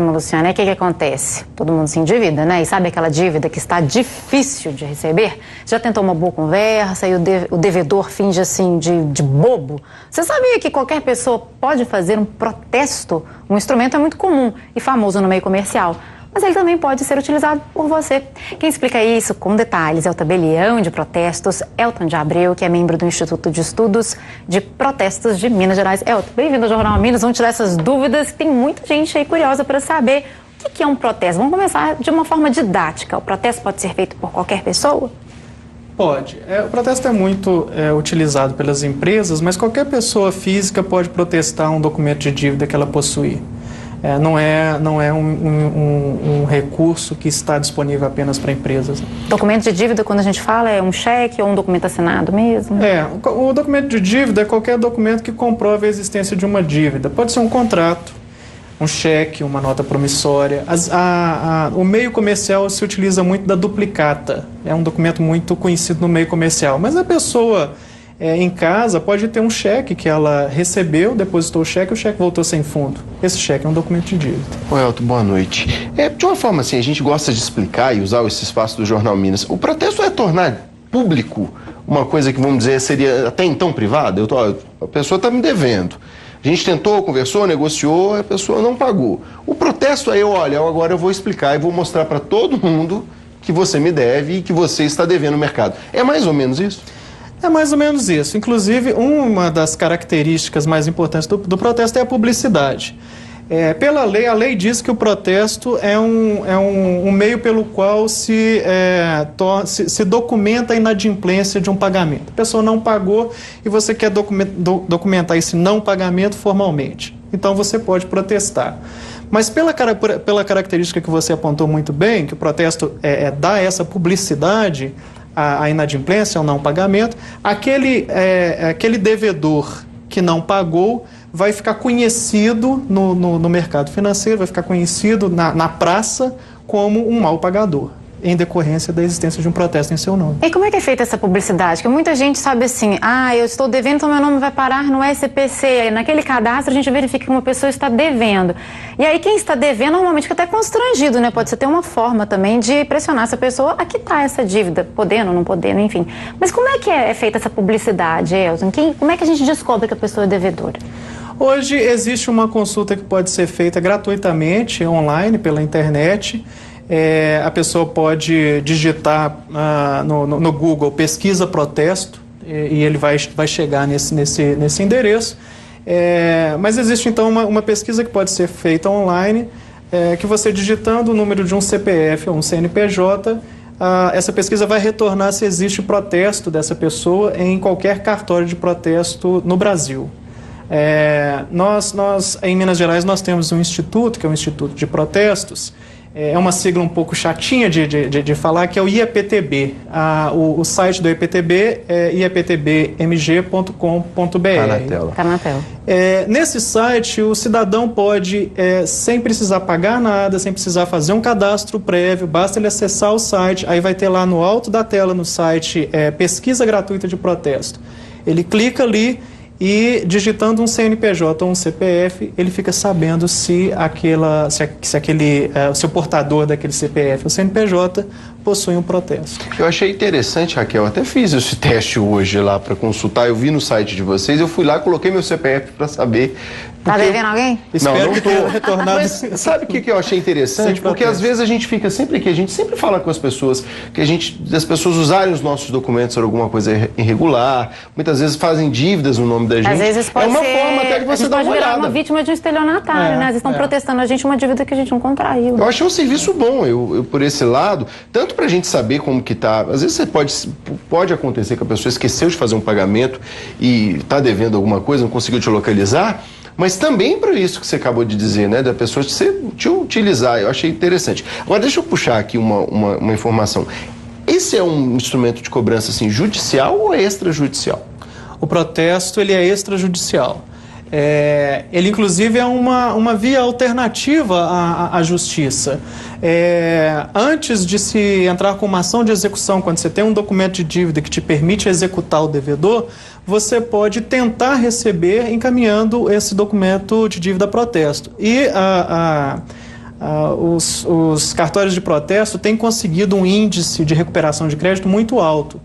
Luciana, e o que acontece? Todo mundo se endivida, né? E sabe aquela dívida que está difícil de receber? Já tentou uma boa conversa e o devedor finge assim de bobo? Você sabia que qualquer pessoa pode fazer um protesto? Um instrumento é muito comum e famoso no meio comercial, mas ele também pode ser utilizado por você. Quem explica isso com detalhes é o tabelião de protestos, Elton de Abreu, que é membro do Instituto de Estudos de Protestos de Minas Gerais. Elton, bem-vindo ao Jornal Minas. Vamos tirar essas dúvidas. Tem muita gente aí curiosa para saber o que é um protesto. Vamos começar de uma forma didática. O protesto pode ser feito por qualquer pessoa? Pode. O protesto é muito utilizado pelas empresas, mas qualquer pessoa física pode protestar um documento de dívida que ela possui. Não é um recurso que está disponível apenas para empresas. Documento de dívida, quando a gente fala, é um cheque ou um documento assinado mesmo? O documento de dívida é qualquer documento que comprove a existência de uma dívida. Pode ser um contrato, um cheque, uma nota promissória. O meio comercial se utiliza muito da duplicata. É um documento muito conhecido no meio comercial. Mas a pessoa em casa pode ter um cheque que ela recebeu, depositou o cheque voltou sem fundo. Esse cheque é um documento de dívida. Oi, Elton, boa noite. De uma forma assim, a gente gosta de explicar e usar esse espaço do Jornal Minas. O protesto é tornar público uma coisa que, vamos dizer, seria até então privada. A pessoa está me devendo. A gente tentou, conversou, negociou, a pessoa não pagou. O protesto é agora eu vou explicar e vou mostrar para todo mundo que você me deve e que você está devendo no mercado. É mais ou menos isso? É mais ou menos isso. Inclusive, uma das características mais importantes do protesto é a publicidade. Pela lei, a lei diz que o protesto é um meio pelo qual se documenta a inadimplência de um pagamento. A pessoa não pagou e você quer documentar esse não pagamento formalmente. Então, você pode protestar. Mas pela característica que você apontou muito bem, que o protesto dá essa publicidade, a inadimplência, o não pagamento, aquele devedor que não pagou vai ficar conhecido no mercado financeiro, vai ficar conhecido na praça como um mau pagador, em decorrência da existência de um protesto em seu nome. E como é que é feita essa publicidade? Porque muita gente sabe assim, eu estou devendo, então meu nome vai parar no SPC. Aí naquele cadastro a gente verifica que uma pessoa está devendo. E aí quem está devendo normalmente fica até constrangido, né? Pode ser ter uma forma também de pressionar essa pessoa a quitar essa dívida, podendo, não podendo, enfim. Mas como é que é feita essa publicidade, Elton? Como é que a gente descobre que a pessoa é devedora? Hoje existe uma consulta que pode ser feita gratuitamente, online, pela internet. A pessoa pode digitar no Google pesquisa protesto e ele vai chegar nesse endereço. Mas existe então uma pesquisa que pode ser feita online, que você digitando o número de um CPF ou um CNPJ, essa pesquisa vai retornar se existe protesto dessa pessoa em qualquer cartório de protesto no Brasil. Nós em Minas Gerais nós temos um instituto, que é o Instituto de Protestos. É uma sigla um pouco chatinha de falar, que é o IEPTB. O site do IEPTB é ieptbmg.com.br. Tá na tela. Nesse site, o cidadão pode, sem precisar pagar nada, sem precisar fazer um cadastro prévio, basta ele acessar o site, aí vai ter lá no alto da tela no site pesquisa gratuita de protesto. Ele clica ali e digitando um CNPJ ou um CPF, ele fica sabendo se o portador daquele CPF ou CNPJ possui um protesto. Eu achei interessante, Raquel, até fiz esse teste hoje lá para consultar, eu vi no site de vocês, eu fui lá, coloquei meu CPF para saber. Tá devendo alguém? Espero que tenha retornado. Mas sabe o que eu achei interessante? Porque às vezes a gente fica sempre aqui, a gente sempre fala com as pessoas das pessoas usarem os nossos documentos para alguma coisa irregular, muitas vezes fazem dívidas no nome da gente. Às vezes pode uma ser, forma até de você dar uma olhada. pode virar uma vítima de um estelionatário, né? Às vezes estão protestando a gente uma dívida que a gente não contraiu. Eu achei um serviço bom, eu por esse lado, tanto pra gente saber como que tá, às vezes pode acontecer que a pessoa esqueceu de fazer um pagamento e tá devendo alguma coisa, não conseguiu te localizar, mas também para isso que você acabou de dizer, né, da pessoa te utilizar, eu achei interessante. Agora deixa eu puxar aqui uma informação. Esse é um instrumento de cobrança assim, judicial ou extrajudicial? O protesto ele é extrajudicial. Ele, inclusive, é uma via alternativa à justiça. Antes de se entrar com uma ação de execução, quando você tem um documento de dívida que te permite executar o devedor, você pode tentar receber encaminhando esse documento de dívida a protesto. E os cartórios de protesto têm conseguido um índice de recuperação de crédito muito alto.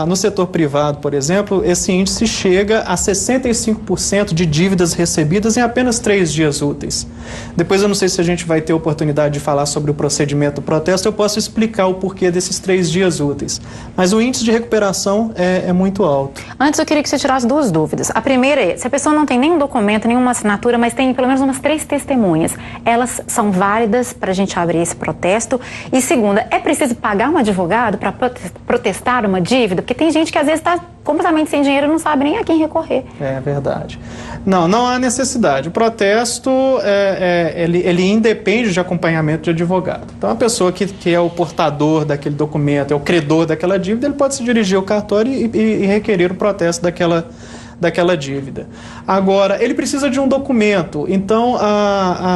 No setor privado, por exemplo, esse índice chega a 65% de dívidas recebidas em apenas 3 dias úteis. Depois eu não sei se a gente vai ter oportunidade de falar sobre o procedimento do protesto, eu posso explicar o porquê desses 3 dias úteis. Mas o índice de recuperação é muito alto. Antes eu queria que você tirasse 2 dúvidas. A primeira é, se a pessoa não tem nenhum documento, nenhuma assinatura, mas tem pelo menos umas 3 testemunhas, elas são válidas para a gente abrir esse protesto? E segunda, é preciso pagar um advogado para protestar uma dívida? Porque tem gente que às vezes está completamente sem dinheiro e não sabe nem a quem recorrer. É verdade. Não há necessidade. O protesto, ele independe de acompanhamento de advogado. Então, a pessoa que é o portador daquele documento, é o credor daquela dívida, ele pode se dirigir ao cartório e requerer o protesto daquela dívida. Agora, ele precisa de um documento, então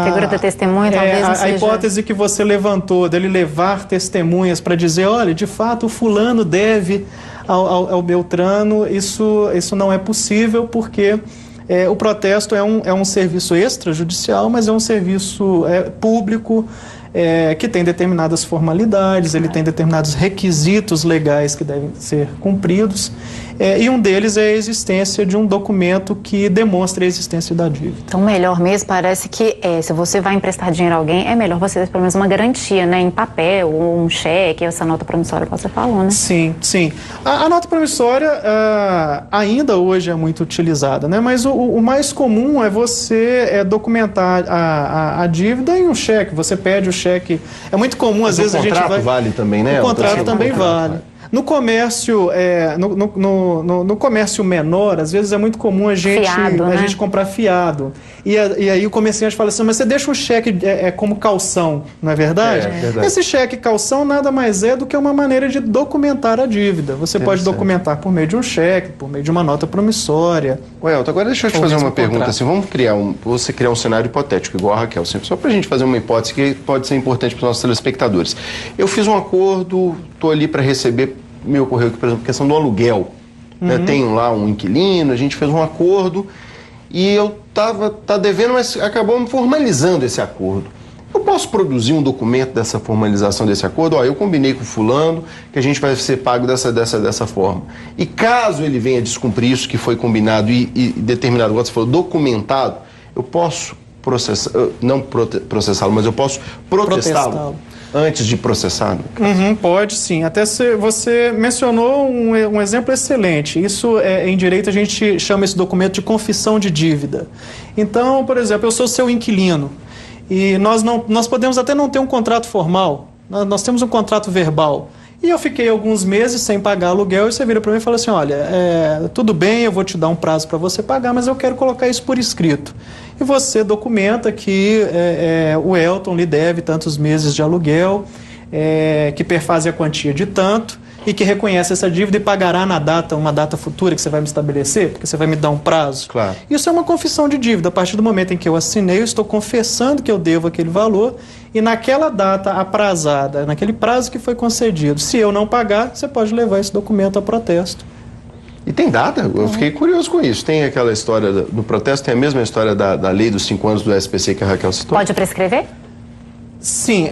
figura da testemunha talvez não seja... A hipótese que você levantou, dele levar testemunhas para dizer, olha, de fato o fulano deve ao Beltrano, isso não é possível porque o protesto é um serviço extrajudicial, mas é um serviço público, que tem determinadas formalidades, ele tem determinados requisitos legais que devem ser cumpridos, e um deles é a existência de um documento que demonstre a existência da dívida. Então, melhor mesmo, parece que se você vai emprestar dinheiro a alguém, é melhor você ter pelo menos uma garantia, né, em papel, ou um cheque, essa nota promissória que você falou, né? Sim. A nota promissória ainda hoje é muito utilizada, né, mas o mais comum é você documentar a dívida em um cheque. Você pede o cheque. É muito comum, às vezes a gente vai... O contrato vale também, né? O contrato também vale. No comércio, no comércio menor, às vezes é muito comum a gente comprar fiado. E aí o comerciante fala assim, mas você deixa o cheque como calção, não é verdade? É verdade. Esse cheque calção nada mais é do que uma maneira de documentar a dívida. Você pode documentar por meio de um cheque, por meio de uma nota promissória. Elton, agora deixa eu te fazer uma pergunta. Assim, vamos você criar um cenário hipotético, igual a Raquel, só para a gente fazer uma hipótese que pode ser importante para os nossos telespectadores. Eu fiz um acordo, estou ali para receber... Me ocorreu aqui, por exemplo, a questão do aluguel. Né? Tenho lá um inquilino, a gente fez um acordo e eu tá devendo, mas acabou formalizando esse acordo. Eu posso produzir um documento dessa formalização desse acordo? Eu combinei com o fulano que a gente vai ser pago dessa forma. E caso ele venha descumprir isso que foi combinado e determinado, como você falou, documentado, eu posso não processá-lo, mas eu posso protestá-lo. Antes de processar? Pode sim. Até você mencionou um exemplo excelente. Isso em direito a gente chama esse documento de confissão de dívida. Então, por exemplo, eu sou seu inquilino e nós podemos até não ter um contrato formal, nós temos um contrato verbal. E eu fiquei alguns meses sem pagar aluguel e você vira para mim e fala assim, olha, tudo bem, eu vou te dar um prazo para você pagar, mas eu quero colocar isso por escrito. E você documenta que o Elton lhe deve tantos meses de aluguel, que perfaz a quantia de tanto e que reconhece essa dívida e pagará na data, uma data futura que você vai me estabelecer, porque você vai me dar um prazo. Claro. Isso é uma confissão de dívida. A partir do momento em que eu assinei, eu estou confessando que eu devo aquele valor e naquela data aprazada, naquele prazo que foi concedido, se eu não pagar, você pode levar esse documento a protesto. E tem data? Eu fiquei curioso com isso. Tem aquela história do protesto, tem a mesma história da lei dos 5 anos do SPC que a Raquel citou? Pode prescrever? Sim,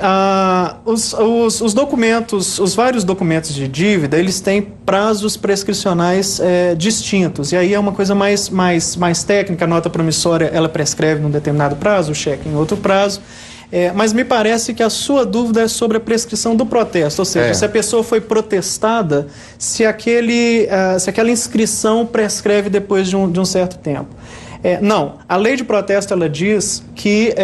os documentos, os vários documentos de dívida, eles têm prazos prescricionais distintos. E aí é uma coisa mais técnica, a nota promissória ela prescreve num determinado prazo, o cheque em outro prazo. Mas me parece que a sua dúvida é sobre a prescrição do protesto, ou seja, se a pessoa foi protestada, se aquela inscrição prescreve depois de um certo tempo. Não, a lei de protesto ela diz que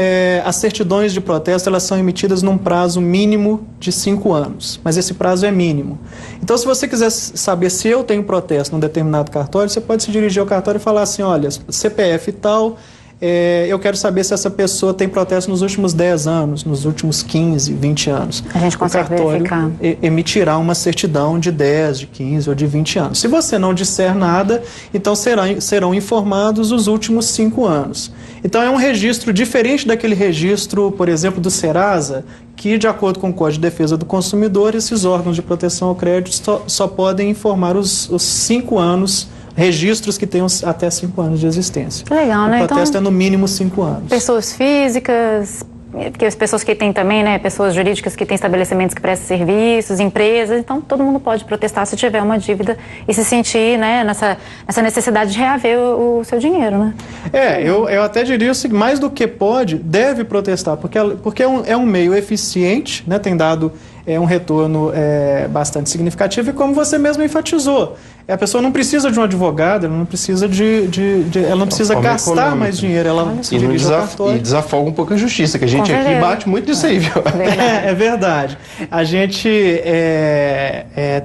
as certidões de protesto elas são emitidas num prazo mínimo de 5 anos, mas esse prazo é mínimo. Então, se você quiser saber se eu tenho protesto num determinado cartório, você pode se dirigir ao cartório e falar assim, olha, CPF e tal... eu quero saber se essa pessoa tem protesto nos últimos 10 anos, nos últimos 15, 20 anos. A gente consegue verificar. O cartório emitirá uma certidão de 10, de 15 ou de 20 anos. Se você não disser nada, então serão informados os últimos 5 anos. Então é um registro diferente daquele registro, por exemplo, do Serasa, que de acordo com o Código de Defesa do Consumidor, esses órgãos de proteção ao crédito só podem informar os 5 anos registros que tenham até 5 anos de existência. Legal, né? O protesto é no mínimo 5 anos. Pessoas físicas, porque as pessoas que têm também, né, pessoas jurídicas que têm estabelecimentos que prestam serviços, empresas, então todo mundo pode protestar se tiver uma dívida e se sentir, né, nessa necessidade de reaver o seu dinheiro, né? Eu até diria o seguinte, mais do que pode, deve protestar, porque é um meio eficiente, né, tem dado um retorno bastante significativo, e como você mesmo enfatizou, a pessoa não precisa de um advogado, ela não precisa ela não precisa gastar mais dinheiro, ela se dirige ao cartório. E desafoga um pouco a justiça, que a gente aqui bate muito nisso aí, viu? É verdade. A gente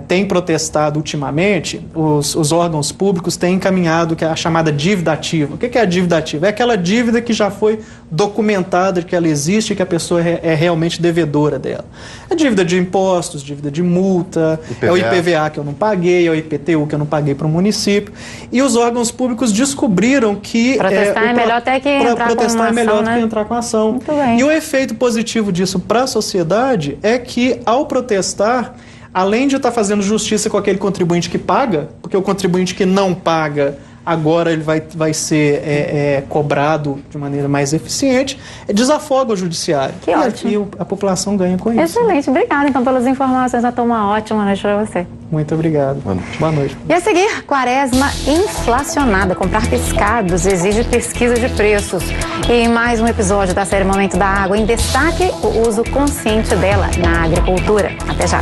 tem protestado ultimamente, os órgãos públicos têm encaminhado a chamada dívida ativa. O que é a dívida ativa? É aquela dívida que já foi documentada, que ela existe e que a pessoa é realmente devedora dela. É dívida de impostos, dívida de multa, IPVA. é o IPVA que eu não paguei, é o IPTU que eu não paguei para o município. E os órgãos públicos descobriram que... Protestar é melhor até que entrar com uma ação, né? Que entrar com a ação. Muito bem. E o efeito positivo disso para a sociedade é que, ao protestar, além de estar fazendo justiça com aquele contribuinte que paga, porque o contribuinte que não paga, agora ele vai ser cobrado de maneira mais eficiente, desafoga o judiciário. Que ótimo. E a população ganha com isso. Excelente, obrigada então pelas informações, vai uma ótima noite para você. Muito obrigado. Boa noite. E a seguir, quaresma inflacionada. Comprar pescados exige pesquisa de preços. E em mais um episódio da série Momento da Água, em destaque, o uso consciente dela na agricultura. Até já.